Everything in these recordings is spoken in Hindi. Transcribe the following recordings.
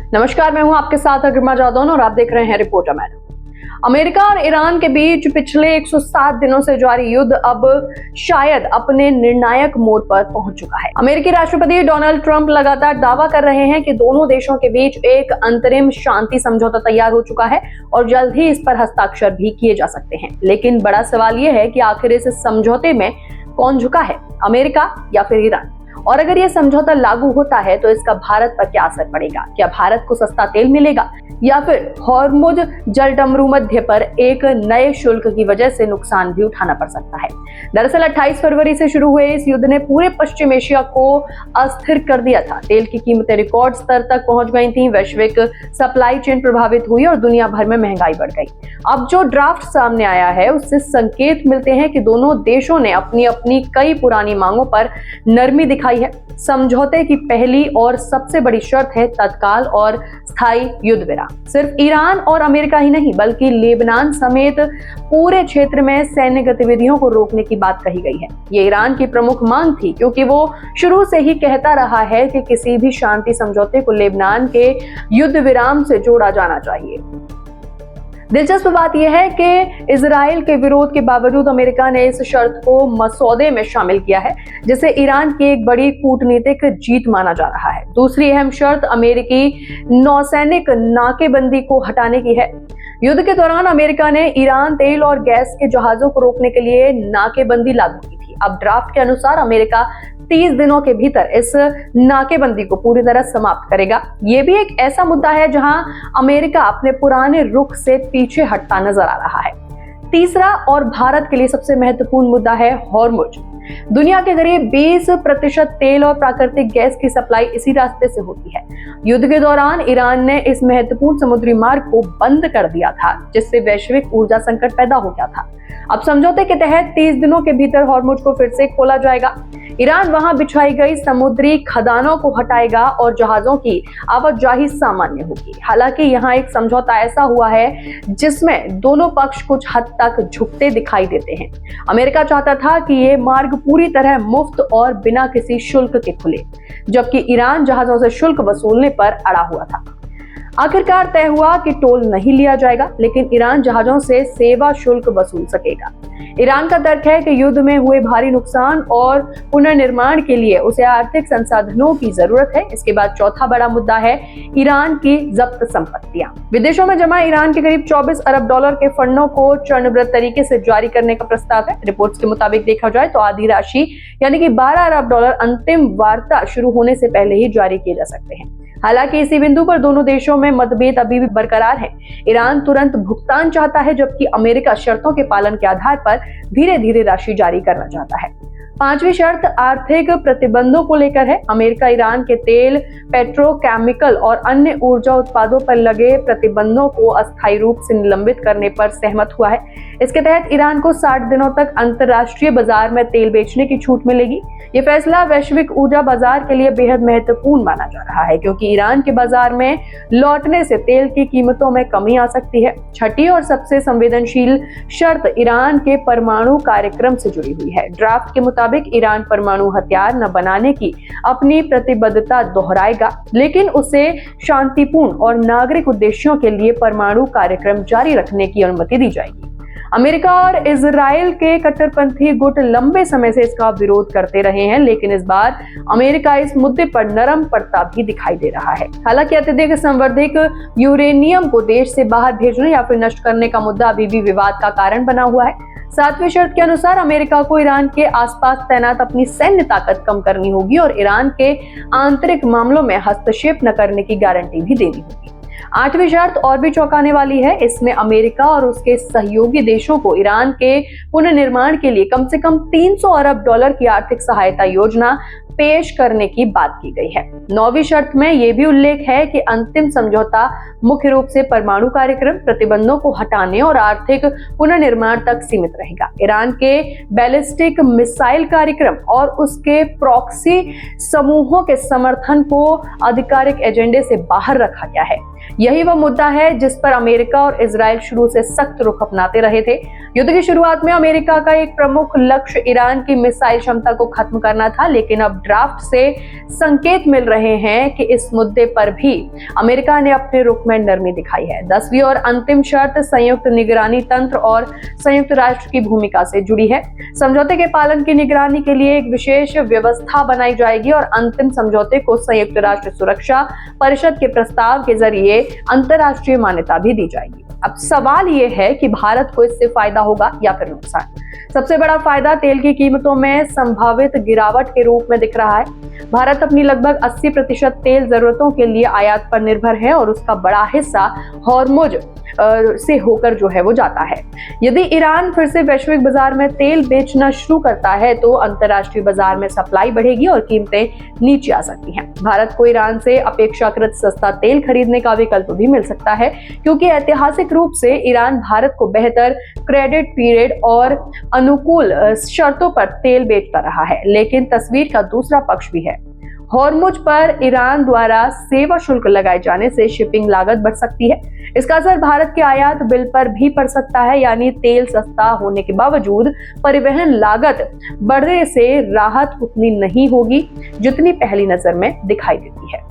नमस्कार, मैं हूं आपके साथ अग्रिमा जादौन और आप देख रहे हैं रिपोर्टर मैडम। अमेरिका और ईरान के बीच पिछले 107 दिनों से जारी युद्ध अब शायद अपने निर्णायक मोड़ पर पहुंच चुका है। अमेरिकी राष्ट्रपति डोनाल्ड ट्रंप लगातार दावा कर रहे हैं कि दोनों देशों के बीच एक अंतरिम शांति समझौता तैयार हो चुका है और जल्द ही इस पर हस्ताक्षर भी किए जा सकते हैं। लेकिन बड़ा सवाल यह है कि आखिर इस समझौते में कौन झुका है, अमेरिका या फिर ईरान? और अगर यह समझौता लागू होता है तो इसका भारत पर क्या असर पड़ेगा? क्या भारत को सस्ता तेल मिलेगा या फिर हॉर्मुज जलडमरू मध्य पर एक नए शुल्क की वजह से नुकसान भी उठाना पड़ सकता है? दरअसल 28 फरवरी से शुरू हुए इस युद्ध ने पूरे पश्चिम एशिया को अस्थिर कर दिया था। तेल की कीमतें रिकॉर्ड स्तर तक पहुंच गई थीं, वैश्विक सप्लाई चेन प्रभावित हुई और दुनिया भर में महंगाई बढ़ गई। अब जो ड्राफ्ट सामने आया है उससे संकेत मिलते हैं कि दोनों देशों ने अपनी अपनी कई पुरानी मांगों पर नरमी दिखाई है। समझौते की पहली और सबसे बड़ी शर्त है तत्काल और स्थायी युद्ध विराम। सिर्फ ईरान और अमेरिका ही नहीं बल्कि लेबनान समेत पूरे क्षेत्र में सैन्य गतिविधियों को रोकने की बात कही गई है। ये ईरान की प्रमुख मांग थी क्योंकि वो शुरू से ही कहता रहा है कि किसी भी शांति समझौते को लेबनान के युद्ध विराम से जोड़ा जाना चाहिए। दिलचस्प बात यह है कि इजराइल के विरोध के बावजूद अमेरिका ने इस शर्त को मसौदे में शामिल किया है, जिसे ईरान की एक बड़ी कूटनीतिक जीत माना जा रहा है। दूसरी अहम शर्त अमेरिकी नौसैनिक नाकेबंदी को हटाने की है। युद्ध के दौरान अमेरिका ने ईरान तेल और गैस के जहाजों को रोकने के लिए नाकेबंदी लागू की थी। अब ड्राफ्ट के अनुसार अमेरिका 30 दिनों के भीतर इस नाकेबंदी को पूरी तरह समाप्त करेगा। ये भी एक ऐसा मुद्दा है जहां अमेरिका अपने पुराने रुख से पीछे हटता नजर आ रहा है। तीसरा और भारत के लिए सबसे महत्वपूर्ण मुद्दा है हॉर्मुज। दुनिया के करीब 20% तेल और प्राकृतिक गैस की सप्लाई इसी रास्ते से होती है। युद्ध के दौरान ईरान ने इस महत्वपूर्ण समुद्री मार्ग को बंद कर दिया था, जिससे वैश्विक ऊर्जा संकट पैदा हो गया था। अब समझौते के तहत 30 दिनों के भीतर हॉर्मुज को फिर से खोला जाएगा। ईरान वहां बिछाई गई समुद्री खदानों को हटाएगा और जहाजों की आवाजाही सामान्य होगी। हालांकि यहाँ एक समझौता ऐसा हुआ है जिसमें दोनों पक्ष कुछ हद तक झुकते दिखाई देते हैं। अमेरिका चाहता था कि ये मार्ग पूरी तरह मुफ्त और बिना किसी शुल्क के खुले, जबकि ईरान जहाजों से शुल्क वसूलने पर अड़ा हुआ था। आखिरकार तय हुआ कि टोल नहीं लिया जाएगा, लेकिन ईरान जहाजों से सेवा शुल्क वसूल सकेगा। ईरान का तर्क है कि युद्ध में हुए भारी नुकसान और पुनर्निर्माण के लिए उसे आर्थिक संसाधनों की जरूरत है। इसके बाद चौथा बड़ा मुद्दा है ईरान की जब्त संपत्तियां। विदेशों में जमा ईरान के करीब 24 अरब डॉलर के फंडों को चरणबद्ध तरीके से जारी करने का प्रस्ताव है। रिपोर्ट्स के मुताबिक देखा जाए तो आधी राशि यानी कि 12 अरब डॉलर अंतिम वार्ता शुरू होने से पहले ही जारी किए जा सकते हैं। हालांकि इसी बिंदु पर दोनों देशों में मतभेद अभी भी बरकरार है। ईरान तुरंत भुगतान चाहता है, जबकि अमेरिका शर्तों के पालन के आधार पर धीरे धीरे राशि जारी करना चाहता है। पांचवी शर्त आर्थिक प्रतिबंधों को लेकर है। अमेरिका ईरान के तेल, पेट्रोकेमिकल और अन्य ऊर्जा उत्पादों पर लगे प्रतिबंधों को अस्थायी रूप से निलंबित करने पर सहमत हुआ है। इसके तहत ईरान को 60 दिनों तक अंतर्राष्ट्रीय बाजार में तेल बेचने की छूट मिलेगी। ये फैसला वैश्विक ऊर्जा बाजार के लिए बेहद महत्वपूर्ण माना जा रहा है, क्योंकि ईरान के बाजार में लौटने से तेल की कीमतों में कमी आ सकती है। छठी और सबसे संवेदनशील शर्त ईरान के परमाणु कार्यक्रम से जुड़ी हुई है। ड्राफ्ट के मुताबिक ईरान परमाणु हथियार न बनाने की अपनी प्रतिबद्धता दोहराएगा, लेकिन उसे शांतिपूर्ण और नागरिक उद्देश्यों के लिए परमाणु कार्यक्रम जारी रखने की अनुमति दी जाएगी। अमेरिका और इजराइल के कट्टरपंथी गुट लंबे समय से इसका विरोध करते रहे हैं, लेकिन इस बार अमेरिका इस मुद्दे पर नरम पड़ता भी दिखाई दे रहा है। हालांकि अत्यधिक संवर्धित यूरेनियम को देश से बाहर भेजने या फिर नष्ट करने का मुद्दा अभी भी विवाद का कारण बना हुआ है। 7वीं शर्त के अनुसार अमेरिका को ईरान के आसपास तैनात अपनी सैन्य ताकत कम करनी होगी और ईरान के आंतरिक मामलों में हस्तक्षेप न करने की गारंटी भी देनी होगी। 8वीं शर्त और भी चौंकाने वाली है। इसमें अमेरिका और उसके सहयोगी देशों को ईरान के पुनर्निर्माण के लिए कम से कम 300 अरब डॉलर की आर्थिक सहायता योजना पेश करने की बात की गई है। 9वीं शर्त में यह भी उल्लेख है कि अंतिम समझौता मुख्य रूप से परमाणु कार्यक्रम, प्रतिबंधों को हटाने और आर्थिक पुनर्निर्माण तक सीमित रहेगा। ईरान के बैलिस्टिक मिसाइल कार्यक्रम और उसके प्रॉक्सी समूहों के समर्थन को आधिकारिक एजेंडे से बाहर रखा गया है। यही वह मुद्दा है जिस पर अमेरिका और इजराइल शुरू से सख्त रुख अपनाते रहे थे। युद्ध की शुरुआत में अमेरिका का एक प्रमुख लक्ष्य ईरान की मिसाइल क्षमता को खत्म करना था, लेकिन अब ड्राफ्ट से संकेत मिल रहे हैं कि इस मुद्दे पर भी अमेरिका ने अपने रुख में नरमी दिखाई है। 10वीं और अंतिम शर्त संयुक्त निगरानी तंत्र और संयुक्त राष्ट्र की भूमिका से जुड़ी है। समझौते के पालन की निगरानी के लिए एक विशेष व्यवस्था बनाई जाएगी और अंतिम समझौते को संयुक्त राष्ट्र सुरक्षा परिषद के प्रस्ताव के जरिए अंतर्राष्ट्रीय मान्यता भी दी जाएगी। अब सवाल ये है कि भारत को इससे फायदा होगा या फिर नुकसान। सबसे बड़ा फायदा तेल की कीमतों में संभावित गिरावट के रूप में दिख रहा है। भारत अपनी लगभग 80% तेल जरूरतों के लिए आयात पर निर्भर है और उसका बड़ा हिस्सा हॉर्मुज से होकर जो है वो जाता है। यदि ईरान फिर से वैश्विक बाजार में तेल बेचना शुरू करता है तो अंतर्राष्ट्रीय बाजार में सप्लाई बढ़ेगी और कीमतें नीचे आ सकती हैं। भारत को ईरान से अपेक्षाकृत सस्ता तेल खरीदने का विकल्प भी मिल सकता है, क्योंकि ऐतिहासिक रूप से ईरान भारत को बेहतर क्रेडिट पीरियड और अनुकूल शर्तों पर तेल बेचता रहा है। लेकिन तस्वीर का दूसरा पक्ष भी है। हॉर्मुज पर ईरान द्वारा सेवा शुल्क लगाए जाने से शिपिंग लागत बढ़ सकती है। इसका असर भारत के आयात बिल पर भी पड़ सकता है, यानी तेल सस्ता होने के बावजूद परिवहन लागत बढ़ने से राहत उतनी नहीं होगी जितनी पहली नजर में दिखाई देती है।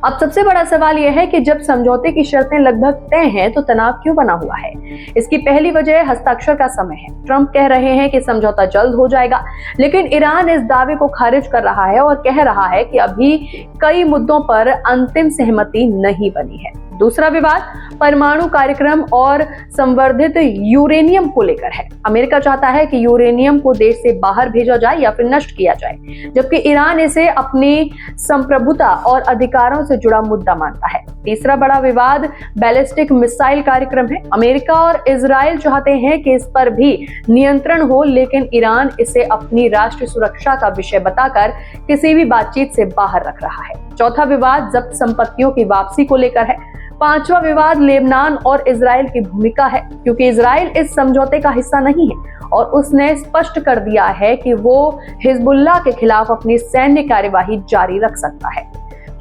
अब सबसे बड़ा सवाल यह है कि जब समझौते की शर्तें लगभग तय हैं तो तनाव क्यों बना हुआ है? इसकी पहली वजह हस्ताक्षर का समय है। ट्रंप कह रहे हैं कि समझौता जल्द हो जाएगा, लेकिन ईरान इस दावे को खारिज कर रहा है और कह रहा है कि अभी कई मुद्दों पर अंतिम सहमति नहीं बनी है। दूसरा विवाद परमाणु कार्यक्रम और संवर्धित यूरेनियम को लेकर है। अमेरिका चाहता है कि यूरेनियम को देश से बाहर भेजा जाए या फिर नष्ट किया जाए, जबकि ईरान इसे अपनी संप्रभुता और अधिकारों से जुड़ा मुद्दा मानता है। तीसरा बड़ा विवाद बैलिस्टिक मिसाइल कार्यक्रम है। अमेरिका और इजराइल चाहते हैं कि इस पर भी नियंत्रण हो, लेकिन ईरान इसे अपनी राष्ट्रीय सुरक्षा का विषय बताकर किसी भी बातचीत से बाहर रख रहा है। चौथा विवाद जब्त संपत्तियों की वापसी को लेकर है। पांचवा विवाद लेबनान और इजराइल की भूमिका है, क्योंकि इजराइल इस समझौते का हिस्सा नहीं है और उसने स्पष्ट कर दिया है कि वो हिजबुल्लाह के खिलाफ अपनी सैन्य कार्यवाही जारी रख सकता है।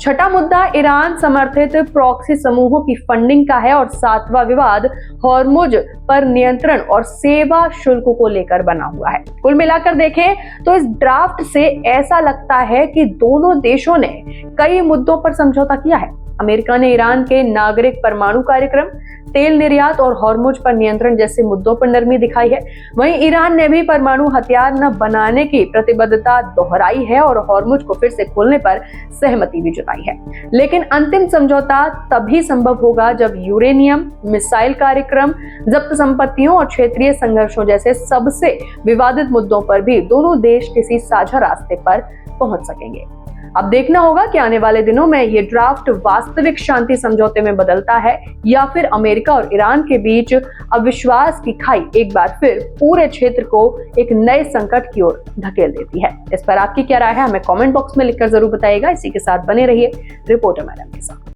छठा मुद्दा ईरान समर्थित प्रॉक्सी समूहों की फंडिंग का है और सातवां विवाद हॉर्मुज पर नियंत्रण और सेवा शुल्क को लेकर बना हुआ है। कुल मिलाकर देखें तो इस ड्राफ्ट से ऐसा लगता है कि दोनों देशों ने कई मुद्दों पर समझौता किया है। अमेरिका ने ईरान के नागरिक परमाणु कार्यक्रम, तेल निर्यात और हॉर्मुज पर नियंत्रण जैसे मुद्दों पर नरमी दिखाई है। वहीं ईरान ने भी परमाणु हथियार न बनाने की प्रतिबद्धता दोहराई है और हॉर्मुज को फिर से खोलने पर सहमति भी जताई है। लेकिन अंतिम समझौता तभी संभव होगा जब यूरेनियम, मिसाइल कार्यक्रम, जब्त संपत्तियों और क्षेत्रीय संघर्षों जैसे सबसे विवादित मुद्दों पर भी दोनों देश किसी साझा रास्ते पर पहुंच सकेंगे। अब देखना होगा कि आने वाले दिनों में ये ड्राफ्ट वास्तविक शांति समझौते में बदलता है या फिर अमेरिका और ईरान के बीच अविश्वास की खाई एक बार फिर पूरे क्षेत्र को एक नए संकट की ओर धकेल देती है। इस पर आपकी क्या राय है, हमें कमेंट बॉक्स में लिखकर जरूर बताइएगा। इसी के साथ बने रहिए रिपोर्टर मैडम के साथ।